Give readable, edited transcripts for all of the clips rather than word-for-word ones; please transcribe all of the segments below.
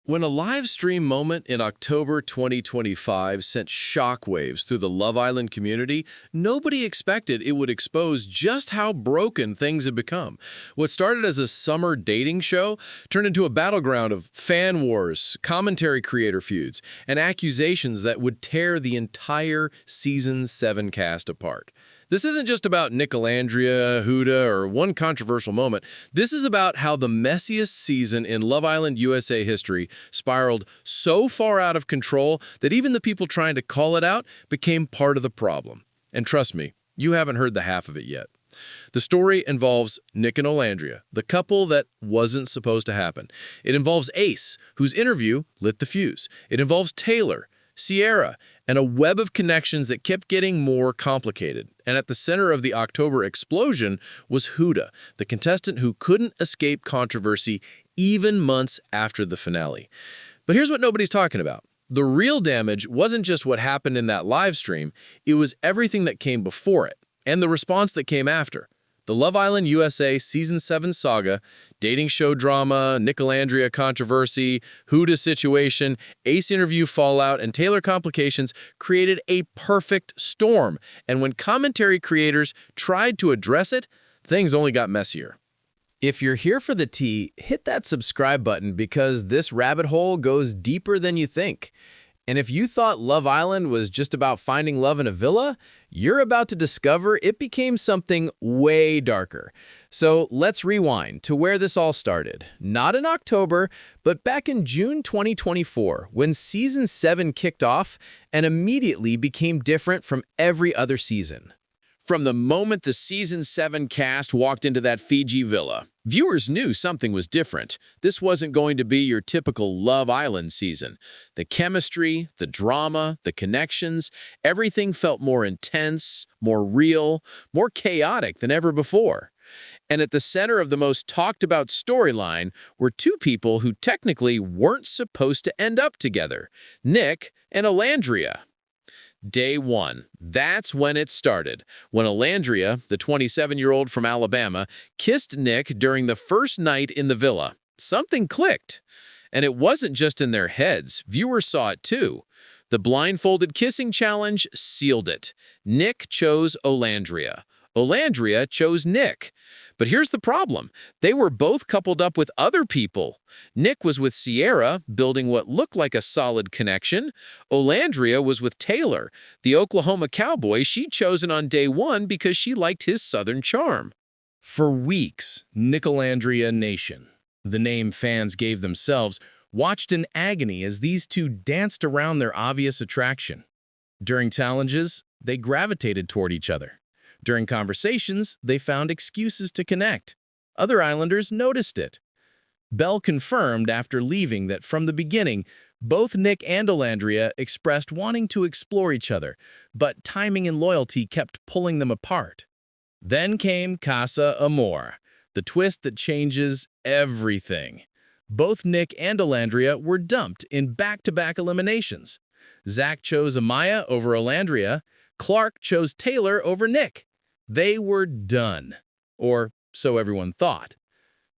When a live stream moment in October 2025 sent shockwaves through the Love Island community, nobody expected it would expose just how broken things had become. What started as a summer dating show turned into a battleground of fan wars, commentary creator feuds, and accusations that would tear the entire Season 7 cast apart. This isn't just about Nicolandria, Huda, or one controversial moment. This is about how the messiest season in Love Island USA history spiraled so far out of control that even the people trying to call it out became part of the problem. And trust me, you haven't heard the half of it yet. The story involves Nic and Olandria, the couple that wasn't supposed to happen. It involves Ace, whose interview lit the fuse. It involves Taylor, Cierra, and a web of connections that kept getting more complicated. And at the center of the October explosion was Huda, the contestant who couldn't escape controversy even months after the finale. But here's what nobody's talking about. The real damage wasn't just what happened in that live stream, it was everything that came before it, and the response that came after. The Love Island USA Season 7 saga, dating show drama, Nicolandria controversy, Huda situation, Ace interview fallout, and Taylor complications created a perfect storm. And when commentary creators tried to address it, things only got messier. If you're here for the tea, hit that subscribe button because this rabbit hole goes deeper than you think. And if you thought Love Island was just about finding love in a villa, you're about to discover it became something way darker. So let's rewind to where this all started. Not in October, but back in June 2024, when Season 7 kicked off and immediately became different from every other season. From the moment the Season 7 cast walked into that Fiji villa, viewers knew something was different. This wasn't going to be your typical Love Island season. The chemistry, the drama, the connections, everything felt more intense, more real, more chaotic than ever before. And at the center of the most talked about storyline were two people who technically weren't supposed to end up together, Nic and Olandria. Day 1. That's when it started. When Olandria, the 27-year-old from Alabama, kissed Nic during the first night in the villa. Something clicked. And it wasn't just in their heads. Viewers saw it too. The blindfolded kissing challenge sealed it. Nic chose Olandria. Olandria chose Nic. But here's the problem. They were both coupled up with other people. Nic was with Cierra, building what looked like a solid connection. Olandria was with Taylor, the Oklahoma cowboy she'd chosen on day 1 because she liked his southern charm. For weeks, Nicolandria Nation, the name fans gave themselves, watched in agony as these two danced around their obvious attraction. During challenges, they gravitated toward each other. During conversations, they found excuses to connect. Other Islanders noticed it. Bell confirmed after leaving that from the beginning, both Nic and Olandria expressed wanting to explore each other, but timing and loyalty kept pulling them apart. Then came Casa Amor, the twist that changes everything. Both Nic and Olandria were dumped in back-to-back eliminations. Zach chose Amaya over Olandria. Clark chose Taylor over Nic. They were done, or so everyone thought.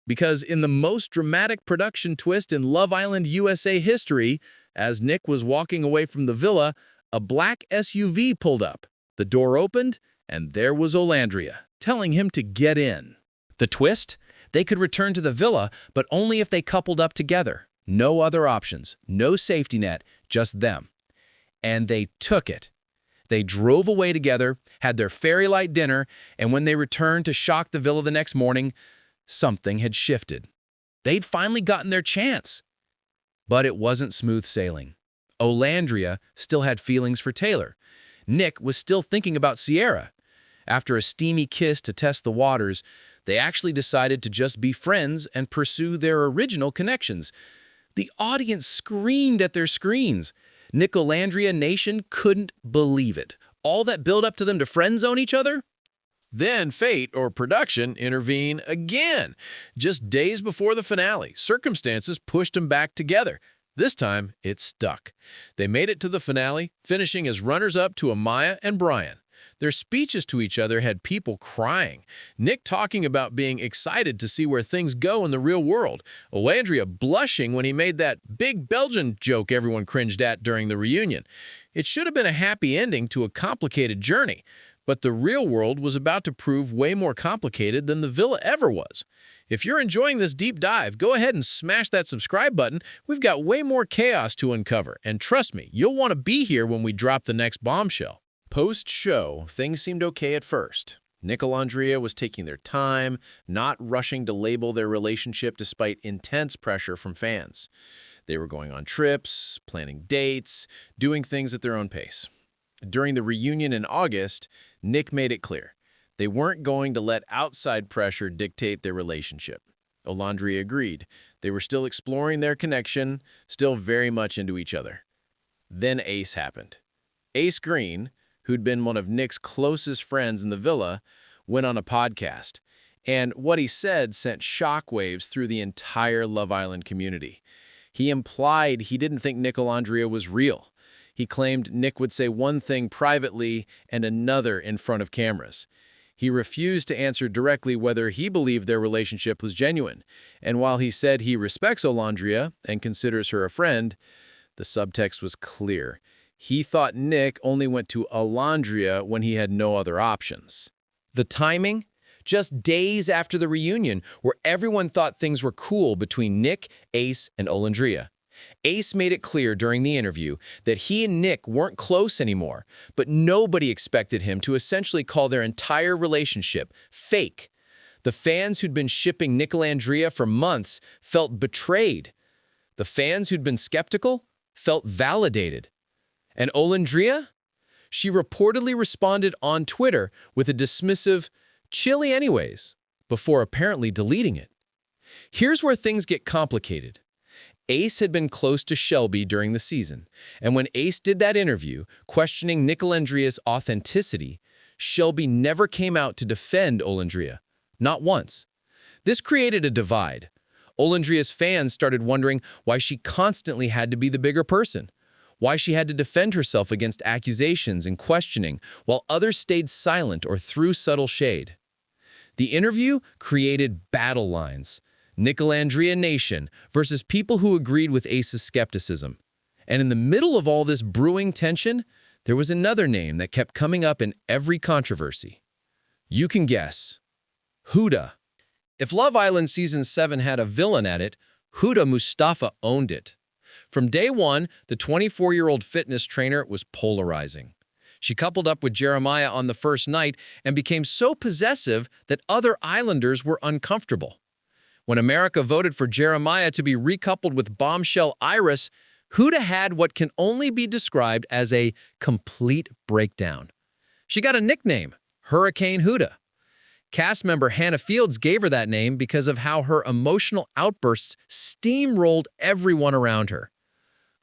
Because in the most dramatic production twist in Love Island USA history, as Nic was walking away from the villa, a black SUV pulled up. The door opened, and there was Olandria, telling him to get in. The twist? They could return to the villa, but only if they coupled up together. No other options, no safety net, just them. And they took it. They drove away together, had their fairy-light dinner, and when they returned to shock the villa the next morning, something had shifted. They'd finally gotten their chance. But it wasn't smooth sailing. Olandria still had feelings for Taylor. Nic was still thinking about Cierra. After a steamy kiss to test the waters, they actually decided to just be friends and pursue their original connections. The audience screamed at their screens. Nicolandria Nation couldn't believe it. All that build up to them to friend zone each other? Then fate or production intervene again. Just days before the finale, circumstances pushed them back together. This time, it stuck. They made it to the finale, finishing as runners-up to Amaya and Brian. Their speeches to each other had people crying. Nic talking about being excited to see where things go in the real world. Olandria blushing when he made that big Belgian joke everyone cringed at during the reunion. It should have been a happy ending to a complicated journey, but the real world was about to prove way more complicated than the villa ever was. If you're enjoying this deep dive, go ahead and smash that subscribe button. We've got way more chaos to uncover, and trust me, you'll want to be here when we drop the next bombshell. Post-show, things seemed okay at first. Nic Olandria was taking their time, not rushing to label their relationship despite intense pressure from fans. They were going on trips, planning dates, doing things at their own pace. During the reunion in August, Nic made it clear. They weren't going to let outside pressure dictate their relationship. Olandria agreed. They were still exploring their connection, still very much into each other. Then Ace happened. Ace Green, who'd been one of Nic's closest friends in the villa, went on a podcast. And what he said sent shockwaves through the entire Love Island community. He implied he didn't think Nic Olandria was real. He claimed Nic would say one thing privately and another in front of cameras. He refused to answer directly whether he believed their relationship was genuine, and while he said he respects Olandria and considers her a friend, the subtext was clear. He thought Nic only went to Olandria when he had no other options. The timing? Just days after the reunion, where everyone thought things were cool between Nic, Ace, and Olandria. Ace made it clear during the interview that he and Nic weren't close anymore, but nobody expected him to essentially call their entire relationship fake. The fans who'd been shipping Nicolandria for months felt betrayed. The fans who'd been skeptical felt validated. And Olandria? She reportedly responded on Twitter with a dismissive, "Chilly anyways," before apparently deleting it. Here's where things get complicated. Ace had been close to Chelley during the season, and when Ace did that interview, questioning Nicolandria's authenticity, Chelley never came out to defend Olandria, not once. This created a divide. Olandria's fans started wondering why she constantly had to be the bigger person, why she had to defend herself against accusations and questioning, while others stayed silent or threw subtle shade. The interview created battle lines. Nicolandria Nation versus people who agreed with Ace's skepticism. And in the middle of all this brewing tension, there was another name that kept coming up in every controversy. You can guess. Huda. If Love Island Season 7 had a villain at it, Huda Mustafa owned it. From day one, the 24-year-old fitness trainer was polarizing. She coupled up with Jeremiah on the first night and became so possessive that other islanders were uncomfortable. When America voted for Jeremiah to be recoupled with bombshell Iris, Huda had what can only be described as a complete breakdown. She got a nickname, Hurricane Huda. Cast member Hannah Fields gave her that name because of how her emotional outbursts steamrolled everyone around her.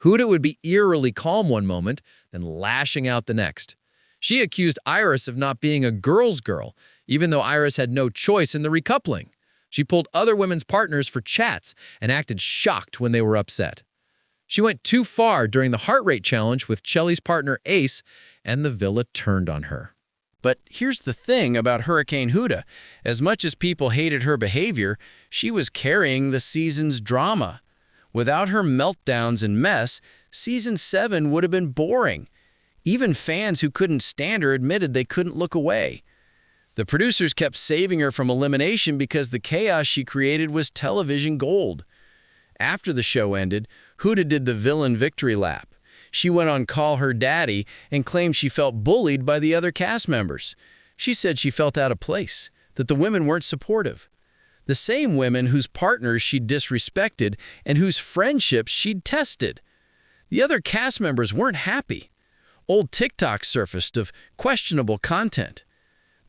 Huda would be eerily calm one moment, then lashing out the next. She accused Iris of not being a girl's girl, even though Iris had no choice in the recoupling. She pulled other women's partners for chats and acted shocked when they were upset. She went too far during the heart rate challenge with Chelley's partner Ace, and the villa turned on her. But here's the thing about Hurricane Huda. As much as people hated her behavior, she was carrying the season's drama. Without her meltdowns and mess, Season 7 would have been boring. Even fans who couldn't stand her admitted they couldn't look away. The producers kept saving her from elimination because the chaos she created was television gold. After the show ended, Huda did the villain victory lap. She went on Call Her Daddy and claimed she felt bullied by the other cast members. She said she felt out of place, that the women weren't supportive. The same women whose partners she'd disrespected and whose friendships she'd tested. The other cast members weren't happy. Old TikToks surfaced of questionable content.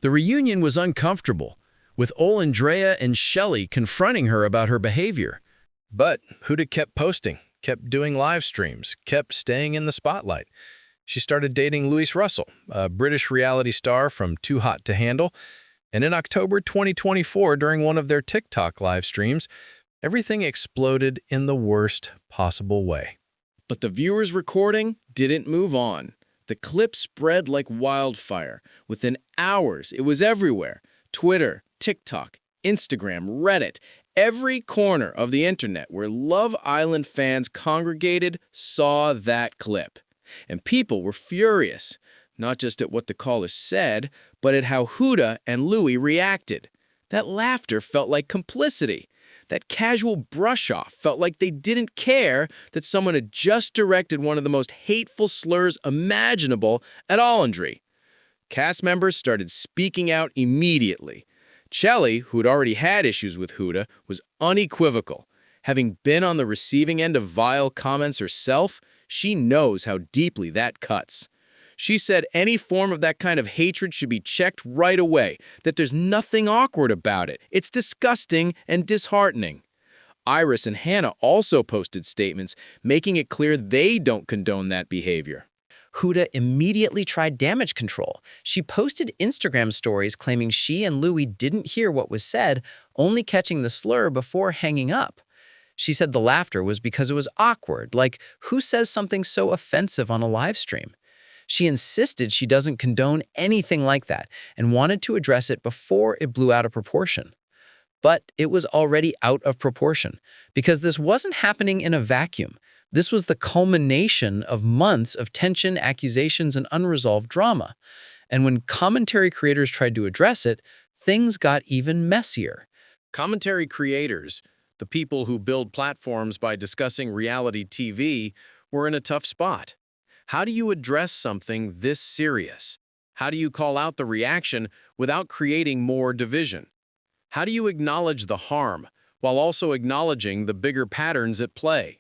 The reunion was uncomfortable, with Olandria and Chelley confronting her about her behavior. But Huda kept posting, kept doing live streams, kept staying in the spotlight. She started dating Louis Russell, a British reality star from Too Hot to Handle, and in October 2024, during one of their TikTok live streams, everything exploded in the worst possible way. But the viewers' recording didn't move on. The clip spread like wildfire. Within hours, it was everywhere. Twitter, TikTok, Instagram, Reddit, every corner of the internet where Love Island fans congregated saw that clip. And people were furious, not just at what the caller said, but at how Huda and Louis reacted. That laughter felt like complicity. That casual brush-off felt like they didn't care that someone had just directed one of the most hateful slurs imaginable at Olandria. Cast members started speaking out immediately. Chelley, who'd already had issues with Huda, was unequivocal. Having been on the receiving end of vile comments herself, she knows how deeply that cuts. She said any form of that kind of hatred should be checked right away, that there's nothing awkward about it. It's disgusting and disheartening. Iris and Hannah also posted statements, making it clear they don't condone that behavior. Huda immediately tried damage control. She posted Instagram stories claiming she and Louis didn't hear what was said, only catching the slur before hanging up. She said the laughter was because it was awkward, like who says something so offensive on a live stream? She insisted she doesn't condone anything like that and wanted to address it before it blew out of proportion. But it was already out of proportion because this wasn't happening in a vacuum. This was the culmination of months of tension, accusations, and unresolved drama. And when commentary creators tried to address it, things got even messier. Commentary creators, the people who build platforms by discussing reality TV, were in a tough spot. How do you address something this serious? How do you call out the reaction without creating more division? How do you acknowledge the harm while also acknowledging the bigger patterns at play?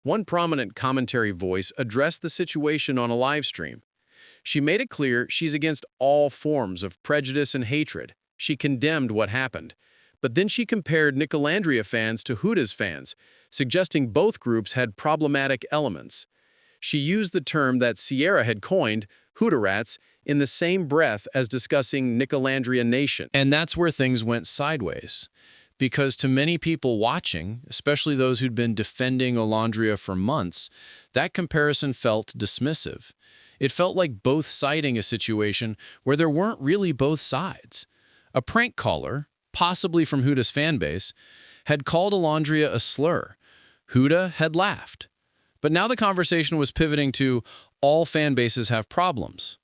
One prominent commentary voice addressed the situation on a live stream. She made it clear she's against all forms of prejudice and hatred. She condemned what happened. But then she compared Nicolandria fans to Huda's fans, suggesting both groups had problematic elements. She used the term that Cierra had coined, Huda rats, in the same breath as discussing Nicolandria Nation. And that's where things went sideways. Because to many people watching, especially those who'd been defending Olandria for months, that comparison felt dismissive. It felt like both siding a situation where there weren't really both sides. A prank caller, possibly from Huda's fanbase, had called Olandria a slur. Huda had laughed. But now the conversation was pivoting to all fan bases have problems.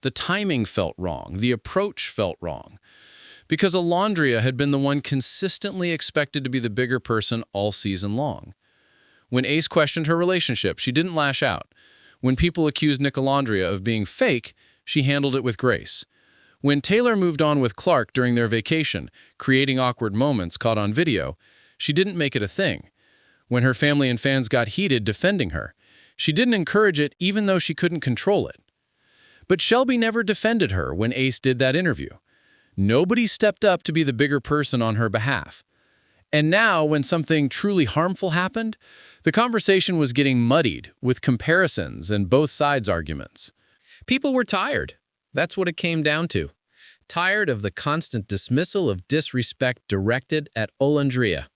The timing felt wrong. The approach felt wrong. Because Olandria had been the one consistently expected to be the bigger person all season long. When Ace questioned her relationship, she didn't lash out. When people accused Nicolandria of being fake, she handled it with grace. When Taylor moved on with Clark during their vacation, creating awkward moments caught on video, she didn't make it a thing. When her family and fans got heated defending her, she didn't encourage it even though she couldn't control it. But Shelby never defended her when Ace did that interview. Nobody stepped up to be the bigger person on her behalf. And now, when something truly harmful happened, the conversation was getting muddied with comparisons and both sides' arguments. People were tired. That's what it came down to. Tired of the constant dismissal of disrespect directed at Olandria.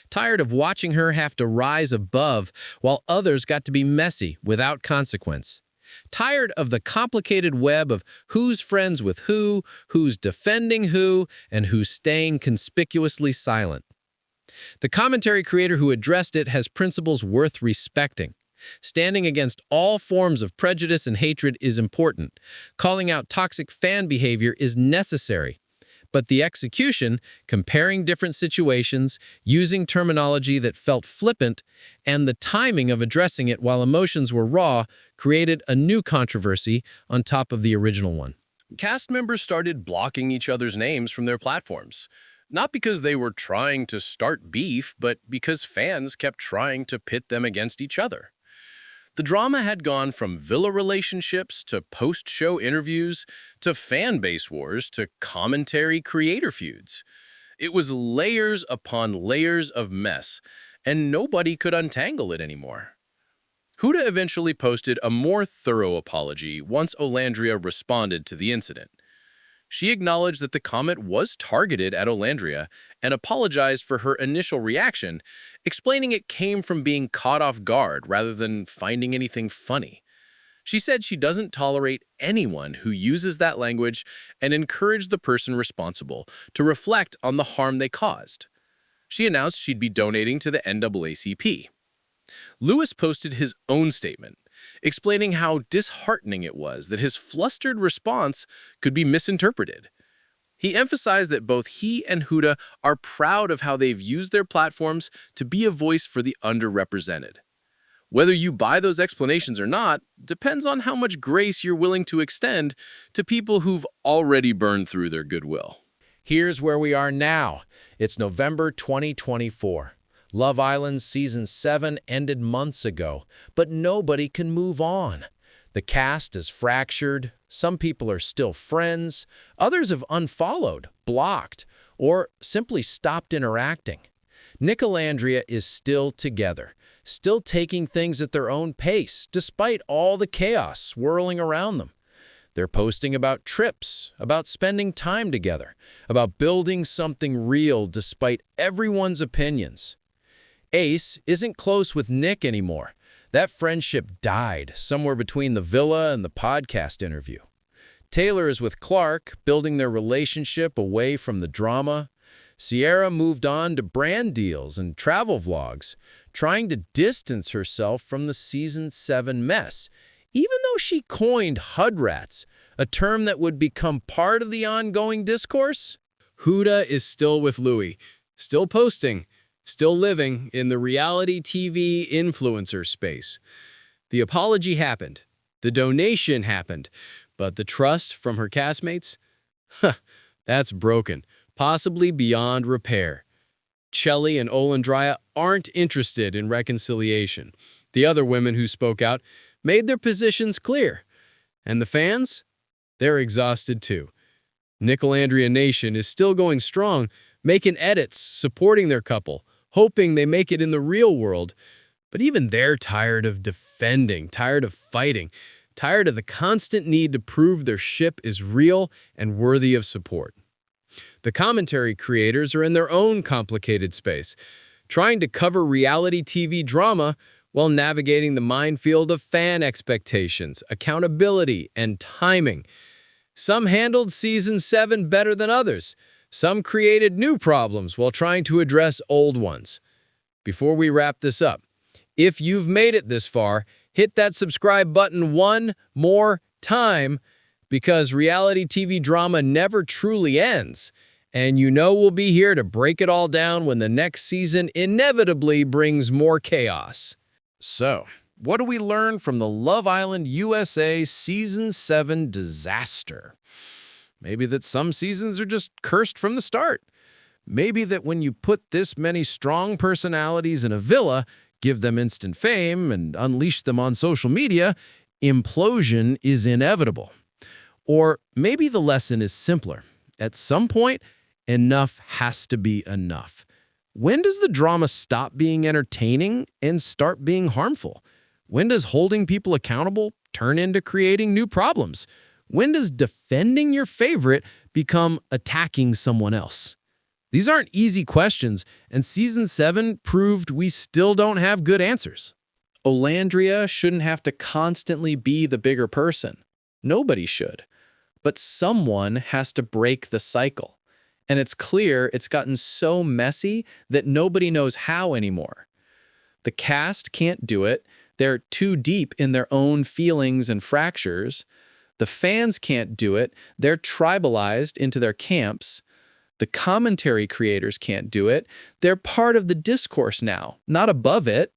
Tired of watching her have to rise above while others got to be messy without consequence. Tired of the complicated web of who's friends with who's defending who, and who's staying conspicuously silent. The commentary creator who addressed it has principles worth respecting. Standing against all forms of prejudice and hatred is important. Calling out toxic fan behavior is necessary. But the execution, comparing different situations, using terminology that felt flippant, and the timing of addressing it while emotions were raw created a new controversy on top of the original one. Cast members started blocking each other's names from their platforms. Not because they were trying to start beef, but because fans kept trying to pit them against each other. The drama had gone from villa relationships to post-show interviews to fan base wars to commentary creator feuds. It was layers upon layers of mess, and nobody could untangle it anymore. Huda eventually posted a more thorough apology once Olandria responded to the incident. She acknowledged that the comment was targeted at Olandria and apologized for her initial reaction, explaining it came from being caught off guard rather than finding anything funny. She said she doesn't tolerate anyone who uses that language and encouraged the person responsible to reflect on the harm they caused. She announced she'd be donating to the NAACP. Louis posted his own statement, explaining how disheartening it was that his flustered response could be misinterpreted. He emphasized that both he and Huda are proud of how they've used their platforms to be a voice for the underrepresented. Whether you buy those explanations or not depends on how much grace you're willing to extend to people who've already burned through their goodwill. Here's where we are now. It's November 2024. Love Island Season 7 ended months ago, but nobody can move on. The cast is fractured, some people are still friends, others have unfollowed, blocked, or simply stopped interacting. Nicolandria is still together, still taking things at their own pace, despite all the chaos swirling around them. They're posting about trips, about spending time together, about building something real despite everyone's opinions. Ace isn't close with Nick anymore. That friendship died somewhere between the villa and the podcast interview. Taylor is with Clark, building their relationship away from the drama. Cierra moved on to brand deals and travel vlogs, trying to distance herself from the Season 7 mess, even though she coined Hudrats, a term that would become part of the ongoing discourse. Huda is still with Louis, still posting, still living in the reality TV influencer space. The apology happened, the donation happened, but the trust from her castmates? That's broken, possibly beyond repair. Chelley and Olandria aren't interested in reconciliation. The other women who spoke out made their positions clear. And the fans? They're exhausted too. Nicolandria Nation is still going strong, making edits, supporting their couple, hoping they make it in the real world. But even they're tired of defending, tired of fighting, tired of the constant need to prove their ship is real and worthy of support. The commentary creators are in their own complicated space, trying to cover reality TV drama while navigating the minefield of fan expectations, accountability, and timing. Some handled Season 7 better than others. Some created new problems while trying to address old ones. Before we wrap this up, if you've made it this far, hit that subscribe button one more time, because reality TV drama never truly ends. And you know we'll be here to break it all down when the next season inevitably brings more chaos. So, what do we learn from the Love Island USA Season 7 disaster? Maybe that some seasons are just cursed from the start. Maybe that when you put this many strong personalities in a villa, give them instant fame, and unleash them on social media, implosion is inevitable. Or maybe the lesson is simpler. At some point, enough has to be enough. When does the drama stop being entertaining and start being harmful? When does holding people accountable turn into creating new problems? When does defending your favorite become attacking someone else? These aren't easy questions, and Season 7 proved we still don't have good answers. Olandria shouldn't have to constantly be the bigger person. Nobody should. But someone has to break the cycle. And it's clear it's gotten so messy that nobody knows how anymore. The cast can't do it. They're too deep in their own feelings and fractures. The fans can't do it. They're tribalized into their camps. The commentary creators can't do it. They're part of the discourse now, not above it.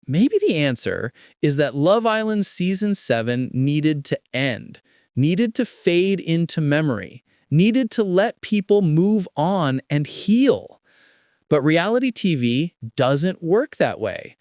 Maybe the answer is that Love Island Season 7 needed to end, needed to fade into memory, needed to let people move on and heal. But reality TV doesn't work that way.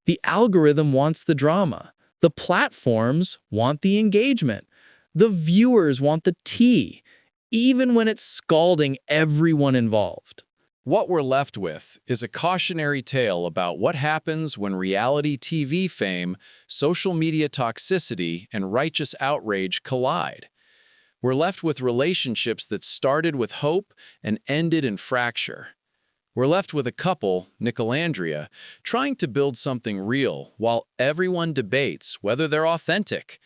The algorithm wants the drama. The platforms want the engagement. The viewers want the tea, even when it's scalding everyone involved. What we're left with is a cautionary tale about what happens when reality TV fame, social media toxicity, and righteous outrage collide. We're left with relationships that started with hope and ended in fracture. We're left with a couple, Nicolandria, trying to build something real while everyone debates whether they're authentic.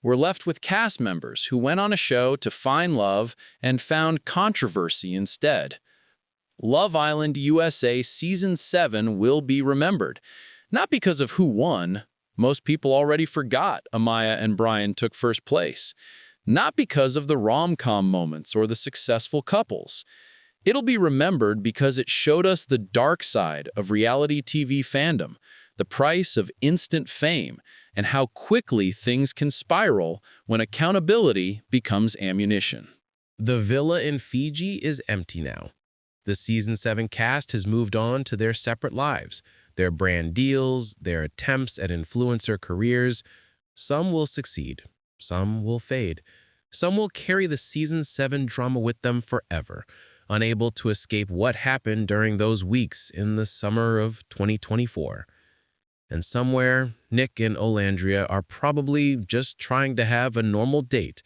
We're left with cast members who went on a show to find love and found controversy instead. Love Island USA Season 7 will be remembered, not because of who won. Most people already forgot Amaya and Brian took first place. Not because of the rom-com moments or the successful couples. It'll be remembered because it showed us the dark side of reality TV fandom, the price of instant fame, and how quickly things can spiral when accountability becomes ammunition. The villa in Fiji is empty now. The Season 7 cast has moved on to their separate lives, their brand deals, their attempts at influencer careers. Some will succeed, some will fade. Some will carry the Season 7 drama with them forever, unable to escape what happened during those weeks in the summer of 2024. And somewhere, Nic and Olandria are probably just trying to have a normal date,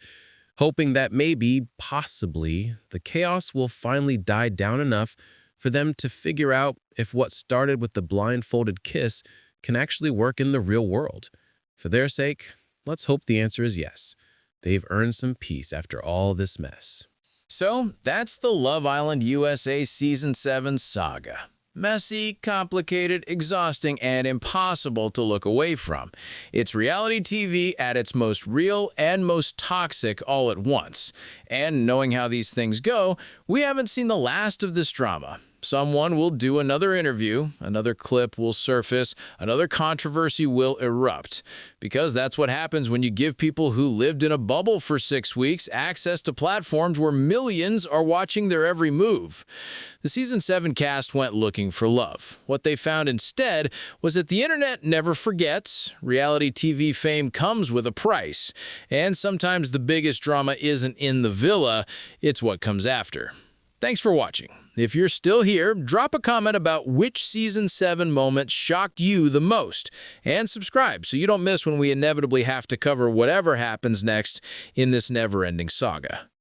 hoping that maybe, possibly, the chaos will finally die down enough for them to figure out if what started with the blindfolded kiss can actually work in the real world. For their sake, let's hope the answer is yes. They've earned some peace after all this mess. So, that's the Love Island USA Season 7 saga. Messy, complicated, exhausting, and impossible to look away from. It's reality TV at its most real and most toxic all at once. And knowing how these things go, we haven't seen the last of this drama. Someone will do another interview, another clip will surface, another controversy will erupt. Because that's what happens when you give people who lived in a bubble for 6 weeks access to platforms where millions are watching their every move. The Season 7 cast went looking for love. What they found instead was that the internet never forgets. Reality TV fame comes with a price. And sometimes the biggest drama isn't in the villa, it's what comes after. Thanks for watching. If you're still here, drop a comment about which Season 7 moment shocked you the most, and subscribe so you don't miss when we inevitably have to cover whatever happens next in this never-ending saga.